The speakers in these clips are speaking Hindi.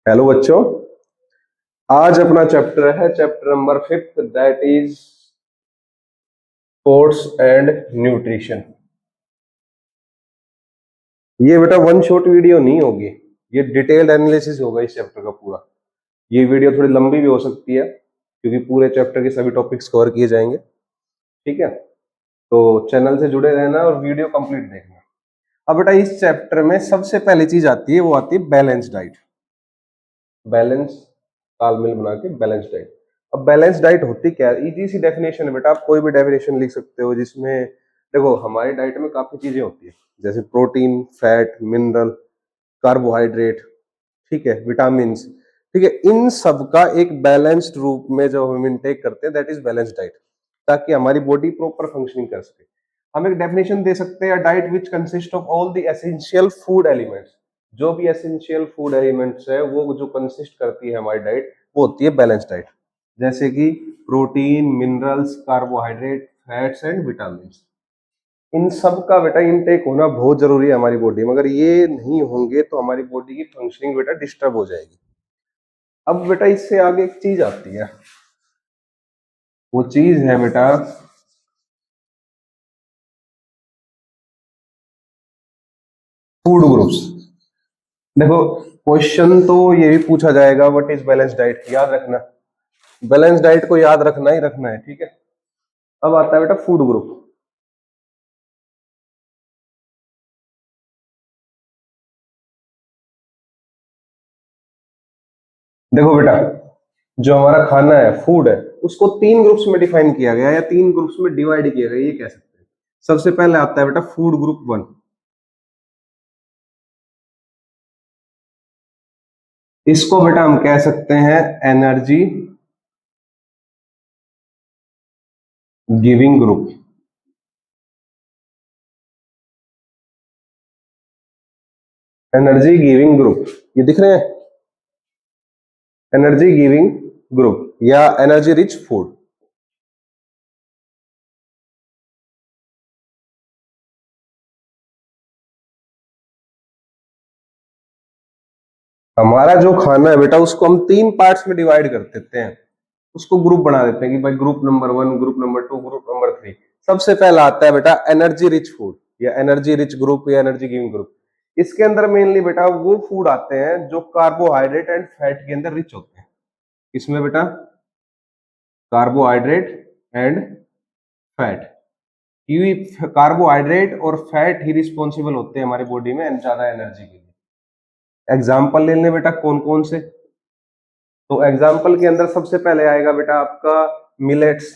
हेलो बच्चों। आज अपना चैप्टर है chapter number 5 that is sports and nutrition. ये बेटा वन शॉट वीडियो नहीं होगी, ये डिटेल्ड एनालिसिस होगा इस चैप्टर का पूरा। ये वीडियो थोड़ी लंबी भी हो सकती है क्योंकि पूरे चैप्टर के सभी टॉपिक्स कवर किए जाएंगे। ठीक है, तो चैनल से जुड़े रहना और वीडियो कंप्लीट देखना। अब बेटा इस चैप्टर में सबसे पहली चीज आती है, वो आती है बैलेंस डाइट। बैलेंस, तालमेल बना के बैलेंस डाइट। अब बैलेंस डाइट होती क्या है? इजी सी डेफिनेशन है बेटा, आप कोई भी डेफिनेशन लिख सकते हो जिसमें देखो हमारी डाइट में काफी चीजें होती है, जैसे प्रोटीन, फैट, मिनरल, कार्बोहाइड्रेट, ठीक है, विटामिन, ठीक है, इन सब का एक बैलेंस्ड रूप में जो हम इनटेक करते हैं दैट इज बैलेंस डाइट, ताकि हमारी बॉडी प्रॉपर फंक्शनिंग कर सके। हम एक डेफिनेशन दे सकते हैं, diet which consist of all the essential food elements. जो भी एसेंशियल फूड एलिमेंट्स है वो जो कंसिस्ट करती है हमारी डाइट, वो होती है बैलेंस डाइट। जैसे कि protein, minerals, carbohydrate, fats and vitamin, इन सब का बेटा इनटेक होना बहुत जरूरी है हमारी बॉडी में। अगर ये नहीं होंगे तो हमारी बॉडी की फंक्शनिंग बेटा डिस्टर्ब हो जाएगी। अब बेटा इससे आगे एक चीज आती है, वो चीज है बेटा फूड ग्रुप्स। देखो क्वेश्चन तो ये भी पूछा जाएगा, व्हाट इज बैलेंस डाइट, याद रखना। बैलेंस डाइट को याद रखना ही रखना है, ठीक है। अब आता है बेटा फूड ग्रुप। देखो बेटा, जो हमारा खाना है, फूड है, उसको तीन ग्रुप्स में डिफाइन किया गया है या तीन ग्रुप्स में डिवाइड किया गया, ये कह सकते हैं। सबसे पहले आता है बेटा फूड ग्रुप 1। इसको बेटा हम कह सकते हैं energy giving group. Energy giving group, ये दिख रहे हैं, एनर्जी गिविंग ग्रुप या एनर्जी रिच फूड। हमारा जो खाना है बेटा उसको हम तीन पार्ट्स में डिवाइड कर देते हैं, उसको ग्रुप बना देते हैं कि भाई group number 1, group number 2, group number 3। सबसे पहला आता है बेटा एनर्जी रिच फूड या एनर्जी रिच ग्रुप या एनर्जी गिविंग ग्रुप। इसके अंदर मेनली बेटा वो फूड आते हैं जो कार्बोहाइड्रेट एंड फैट के अंदर रिच होते हैं। इसमें बेटा कार्बोहाइड्रेट एंड फैट, क्योंकि कार्बोहाइड्रेट और फैट ही रिस्पॉन्सिबल होते हैं हमारी बॉडी में ज्यादा एनर्जी के लिए। एग्जाम्पल ले लें बेटा कौन कौन से, तो एग्जाम्पल के अंदर सबसे पहले आएगा बेटा आपका मिलेट्स,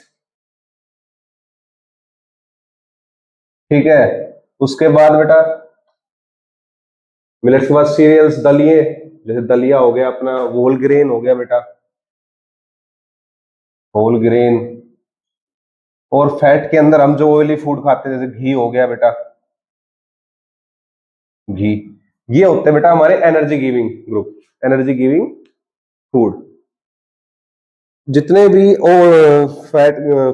ठीक है। उसके बाद बेटा मिलेट्स के बाद सीरियल्स, दलिए, जैसे दलिया हो गया अपना, होल ग्रेन हो गया बेटा, होल ग्रेन। और फैट के अंदर हम जो ऑयली फूड खाते हैं जैसे घी हो गया बेटा, घी। ये होते हैं बेटा हमारे energy giving group, energy giving food. जितने भी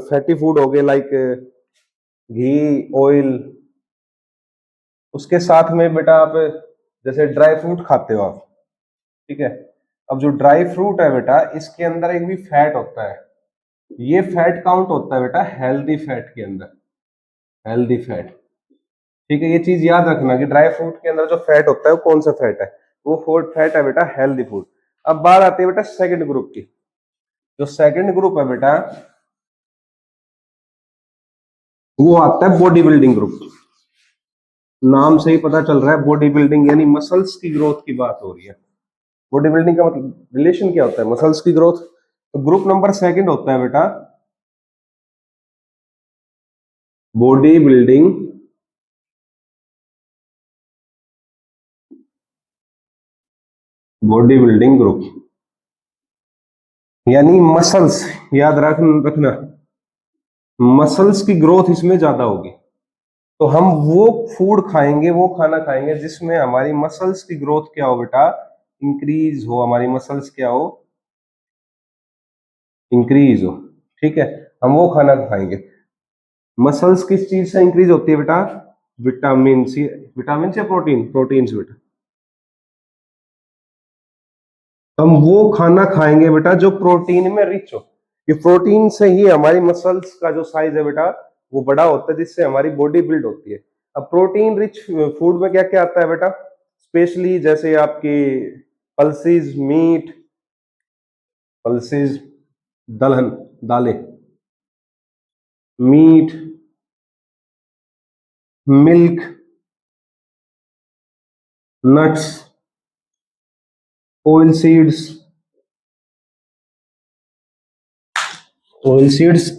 फैटी फूड हो गए लाइक घी, ऑयल, उसके साथ में बेटा आप जैसे ड्राई फ्रूट खाते हो आप, ठीक है। अब जो ड्राई फ्रूट है बेटा इसके अंदर एक भी फैट होता है, ये फैट काउंट होता है बेटा हेल्दी फैट के अंदर, हेल्दी फैट, ठीक है। ये चीज याद रखना कि ड्राई फ्रूट के अंदर जो फैट होता है वो कौन सा फैट है, वो फूड फैट है बेटा हेल्दी फूड। अब बात आती है बेटा सेकंड ग्रुप की। जो सेकंड ग्रुप है बेटा वो आता है बॉडी बिल्डिंग ग्रुप। नाम से ही पता चल रहा है बॉडी बिल्डिंग यानी मसल्स की ग्रोथ की बात हो रही है। बॉडी बिल्डिंग का मतलब रिलेशन क्या होता है, मसल्स की ग्रोथ। तो ग्रुप नंबर सेकंड होता है बेटा body building body building group यानी मसल्स, याद रखना मसल्स की ग्रोथ इसमें ज्यादा होगी। तो हम वो फूड खाएंगे, वो खाना खाएंगे जिसमें हमारी मसल्स की ग्रोथ क्या हो बेटा, इंक्रीज हो, हमारी मसल्स क्या हो, इंक्रीज हो, ठीक है। हम वो खाना खाएंगे। मसल्स किस चीज से इंक्रीज होती है बेटा, विटामिन सी, विटामिन से प्रोटीन, प्रोटीन से बेटा, हम वो खाना खाएंगे बेटा जो प्रोटीन में रिच हो। ये प्रोटीन से ही हमारी मसल्स का जो साइज है बेटा वो बड़ा होता है, जिससे हमारी बॉडी बिल्ड होती है। अब प्रोटीन रिच फूड में क्या क्या आता है बेटा, स्पेशली जैसे आपकी पल्सेस, मीट, पल्सेस, दलहन, दालें, meat, milk, nuts, oil seeds,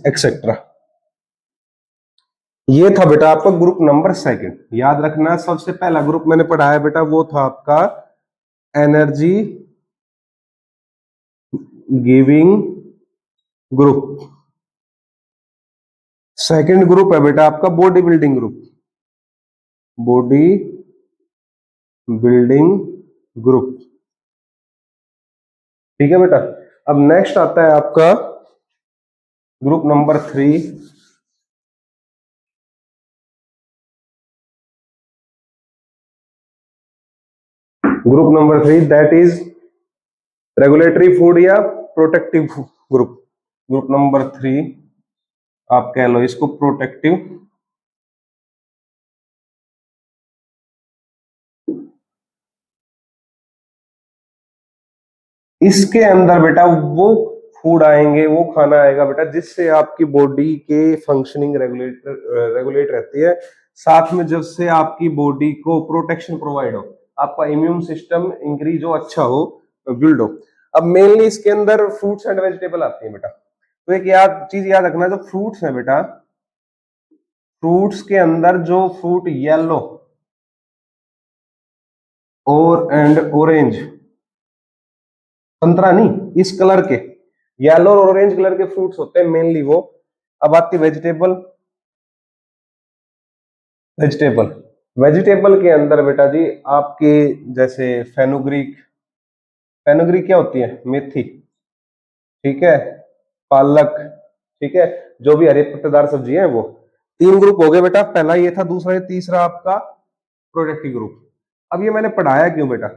etcetera. ये था बेटा आपका ग्रुप नंबर सेकंड। याद रखना सबसे पहला ग्रुप मैंने पढ़ाया बेटा वो था आपका energy giving group. Second group है बेटा आपका body building group, body building group. ठीक है बेटा। अब नेक्स्ट आता है आपका group number 3, group number 3 that is regulatory food या प्रोटेक्टिव ग्रुप। ग्रुप नंबर 3 आप कह लो इसको प्रोटेक्टिव। इसके अंदर बेटा वो फूड आएंगे, वो खाना आएगा बेटा जिससे आपकी बॉडी के फंक्शनिंग रेगुलेट रहती है, साथ में जिससे आपकी बॉडी को प्रोटेक्शन प्रोवाइड हो, आपका इम्यून सिस्टम इंक्रीज हो, अच्छा हो, बिल्ड हो। अब मेनली इसके अंदर फ्रूट्स एंड वेजिटेबल आती है बेटा। तो एक चीज याद रखना, जो फ्रूट्स है बेटा, फ्रूट्स के अंदर जो फ्रूट येलो और एंड ऑरेंज, संतरा नहीं, इस कलर के येलो और ऑरेंज कलर के फ्रूट्स होते हैं मेनली वो। अब आती वेजिटेबल। वेजिटेबल वेजिटेबल के अंदर बेटा जी आपके जैसे फेनुग्रीक, फेनुग्रीक क्या होती है, मेथी, ठीक है, पालक, ठीक है, जो भी हरे पत्तेदार सब्जी है वो। तीन ग्रुप हो गए बेटा, पहला ये था, दूसरा ये, तीसरा आपका प्रोडक्टिव ग्रुप। अब ये मैंने पढ़ाया क्यों बेटा,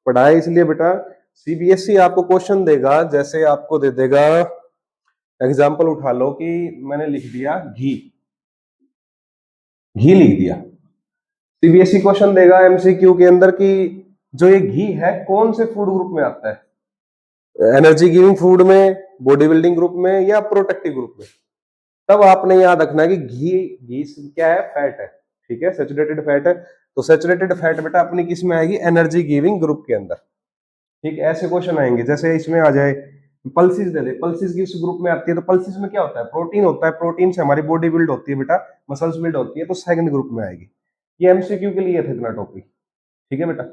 पढ़ाया इसलिए बेटा सीबीएसई आपको क्वेश्चन देगा, जैसे आपको दे देगा एग्जाम्पल उठा लो कि मैंने लिख दिया घी, घी लिख दिया। सीबीएसई क्वेश्चन देगा एमसीक्यू के अंदर कि जो ये घी है कौन से फूड ग्रुप में आता है, एनर्जी गिविंग फूड में, बॉडी बिल्डिंग ग्रुप में, या प्रोटेक्टिव ग्रुप में। तब आपने याद रखना है कि घी, घी क्या है, फैट है, ठीक है, सैचुरेटेड फैट है। तो सैचुरेटेड फैट बेटा अपनी किस में आएगी, एनर्जी गिविंग ग्रुप के अंदर। ठीक है, ऐसे क्वेश्चन आएंगे, जैसे इसमें आ जाए पल्सिस दे दे, पल्सिस किस ग्रुप में आती है, तो पल्सिस में क्या होता है, प्रोटीन होता है, प्रोटीन से हमारी बॉडी बिल्ड होती है बेटा, मसल्स बिल्ड होती है, तो सेकंड ग्रुप में आएगी। ये एमसीक्यू के लिए था इतना टॉपिक, ठीक है बेटा।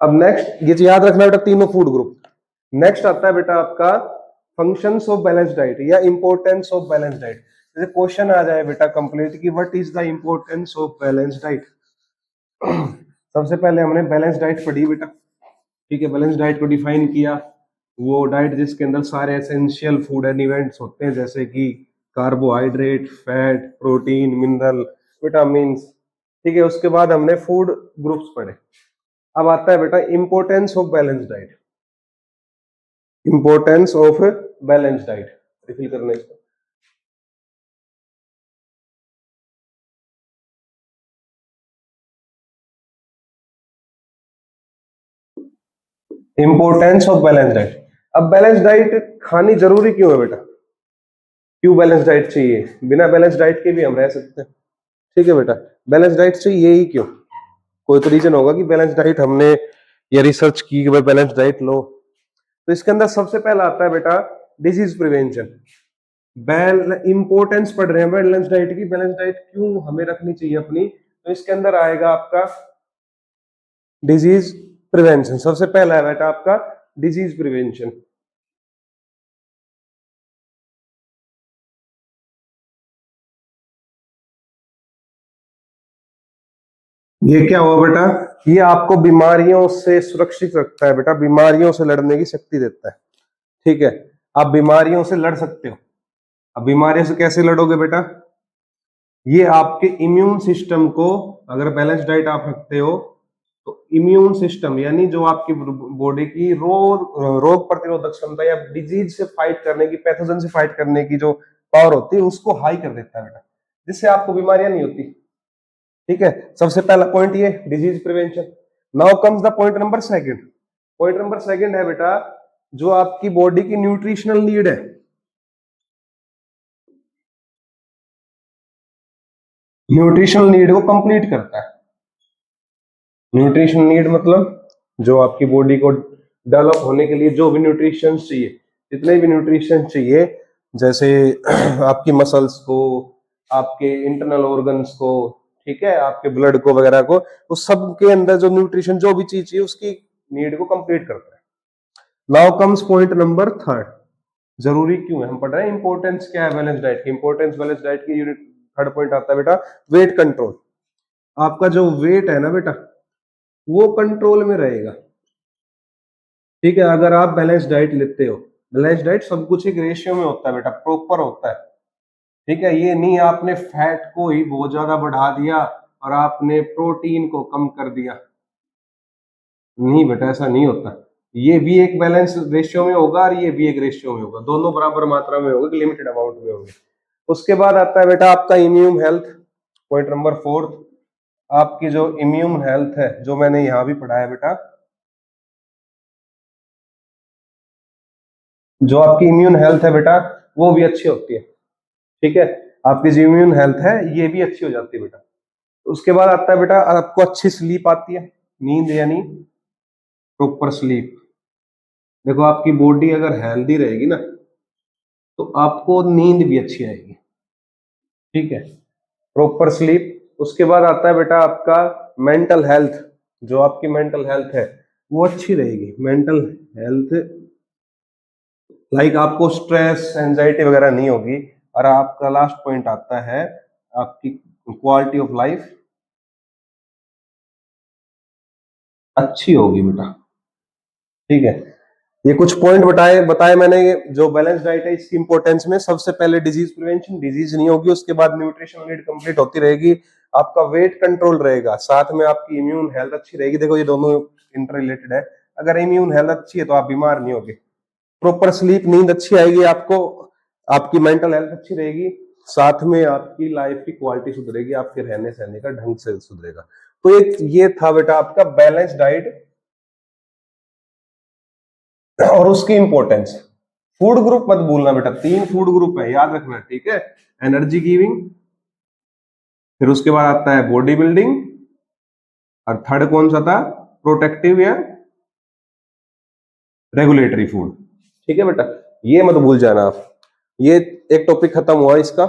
अब नेक्स्ट ये याद रखना बेटा, तीनों फूड ग्रुप। नेक्स्ट आता है बेटा आपका फंक्शंस ऑफ बैलेंस डाइट या इंपॉर्टेंस ऑफ बैलेंस डाइट। जैसे क्वेश्चन आ जाए बेटा कंप्लीट कि what is the importance of balance diet. सबसे पहले हमने बैलेंस डाइट पढ़ी बेटा, ठीक है, बैलेंस डाइट को डिफाइन किया, वो डाइट जिसके अंदर सारे एसेंशियल फूड एंड इवेंट्स होते हैं, जैसे कि carbohydrate, fat, protein, mineral, vitamin, ठीक है। उसके बाद हमने फूड ग्रुप्स पढ़े। अब आता है बेटा importance of balance diet, importance of balance diet, refill करने इसको। Importance of balance diet. अब बैलेंस डाइट खानी जरूरी क्यों है बेटा, क्यों बैलेंस डाइट चाहिए, बिना बैलेंस डाइट के भी हम रह सकते हैं, ठीक है बेटा, बैलेंस डाइट चाहिए ही क्यों, कोई तो रीजन होगा कि बैलेंस डाइट हमने ये रिसर्च की कि भाई बैलेंस डाइट लो। तो इसके अंदर सबसे पहला आता है बेटा डिजीज प्रिवेंशन। इंपॉर्टेंस पढ़ रहे हैं बैलेंस डाइट की, बैलेंस डाइट क्यों हमें रखनी चाहिए अपनी, तो इसके अंदर आएगा आपका डिजीज प्रिवेंशन। सबसे पहला है बेटा आपका डिजीज प्रिवेंशन। ये क्या हुआ बेटा, ये आपको बीमारियों से सुरक्षित रखता है बेटा, बीमारियों से लड़ने की शक्ति देता है, ठीक है, आप बीमारियों से लड़ सकते हो। अब बीमारियों से कैसे लड़ोगे बेटा, ये आपके इम्यून सिस्टम को, अगर बैलेंस डाइट आप रखते हो तो इम्यून सिस्टम, यानी जो आपकी बॉडी की रोग प्रतिरोधक क्षमता या डिजीज से फाइट करने की, पैथोजन से फाइट करने की जो पावर होती है उसको हाई कर देता है बेटा, जिससे आपको बीमारियां नहीं होती। ठीक है, सबसे पहला पॉइंट ये disease prevention. Now comes the point number second. Point number second है बेटा जो आपकी बॉडी की न्यूट्रिशनल नीड है। न्यूट्रिशनल नीड को कंप्लीट करता है। न्यूट्रिशन नीड मतलब जो आपकी बॉडी को डेवलप होने के लिए जो भी न्यूट्रिशन चाहिए, जितने भी न्यूट्रिशन चाहिए, जैसे आपकी मसल्स को, आपके इंटरनल ऑर्गन्स को, ठीक है, आपके ब्लड को वगैरह को, उस सब के अंदर जो न्यूट्रिशन जो भी चीज चाहिए उसकी नीड को कंप्लीट करता है। Now comes point number third. जरूरी क्यों है, हम पढ़ रहे हैं इंपॉर्टेंस क्या है बैलेंस डाइट की। इंपॉर्टेंस बैलेंस डाइट की यूनिट थर्ड पॉइंट आता है बेटा वेट कंट्रोल। आपका जो वेट है ना बेटा वो कंट्रोल में रहेगा। ठीक है, अगर आप बैलेंस डाइट लेते हो, बैलेंस डाइट सब कुछ एक रेशियो में होता है बेटा, प्रॉपर होता है। ठीक है, ये नहीं आपने फैट को ही बहुत ज्यादा बढ़ा दिया और आपने प्रोटीन को कम कर दिया, नहीं बेटा ऐसा नहीं होता। ये भी एक बैलेंस रेशियो में होगा और ये भी एक रेशियो में होगा, दोनों बराबर मात्रा में होगा, लिमिटेड अमाउंट में होंगे। उसके बाद आता है बेटा आपका immune health. Point number fourth, आपकी जो इम्यून हेल्थ है, जो मैंने यहां भी पढ़ा है बेटा, जो आपकी इम्यून हेल्थ है बेटा वो भी अच्छी होती है। ठीक है, आपकी जो इम्यून हेल्थ है ये भी अच्छी हो जाती है बेटा। उसके बाद आता है बेटा आपको अच्छी स्लीप आती है, नींद यानी प्रॉपर स्लीप। देखो आपकी बॉडी अगर हेल्दी रहेगी ना तो आपको नींद भी अच्छी आएगी। ठीक है, प्रॉपर स्लीप। उसके बाद आता है बेटा आपका मेंटल हेल्थ। जो आपकी मेंटल हेल्थ है वो अच्छी रहेगी। मेंटल हेल्थ लाइक आपको स्ट्रेस एंजाइटी वगैरह नहीं होगी। और आपका लास्ट पॉइंट आता है आपकी क्वालिटी ऑफ लाइफ अच्छी होगी बेटा। ठीक है, ये कुछ पॉइंट बताए बताए मैंने। जो बैलेंस डाइट है इसकी इंपॉर्टेंस में सबसे पहले डिजीज प्रिवेंशन, डिजीज नहीं होगी। उसके बाद न्यूट्रिशन नीड कंप्लीट होती रहेगी, आपका वेट कंट्रोल रहेगा, साथ में आपकी इम्यून हेल्थ अच्छी रहेगी। देखो ये दोनों इंटर रिलेटेड है। अगर इम्यून हेल्थ अच्छी है तो आप बीमार नहीं होगे। प्रॉपर स्लीप, नींद अच्छी आएगी आपको, आपकी मेंटल हेल्थ अच्छी रहेगी, साथ में आपकी लाइफ की क्वालिटी सुधरेगी, आपके रहने सहने का ढंग से सुधरेगा। तो एक ये था बेटा आपका बैलेंस डाइट और उसकी इंपॉर्टेंस। फूड ग्रुप मत भूलना बेटा, 3 फूड ग्रुप है, याद रखना। ठीक है, एनर्जी गिविंग, फिर उसके बाद आता है बॉडी बिल्डिंग, और थर्ड कौन सा था, प्रोटेक्टिव या रेगुलेटरी फूड। ठीक है बेटा, ये मत भूल जाना आप। ये एक टॉपिक खत्म हुआ इसका।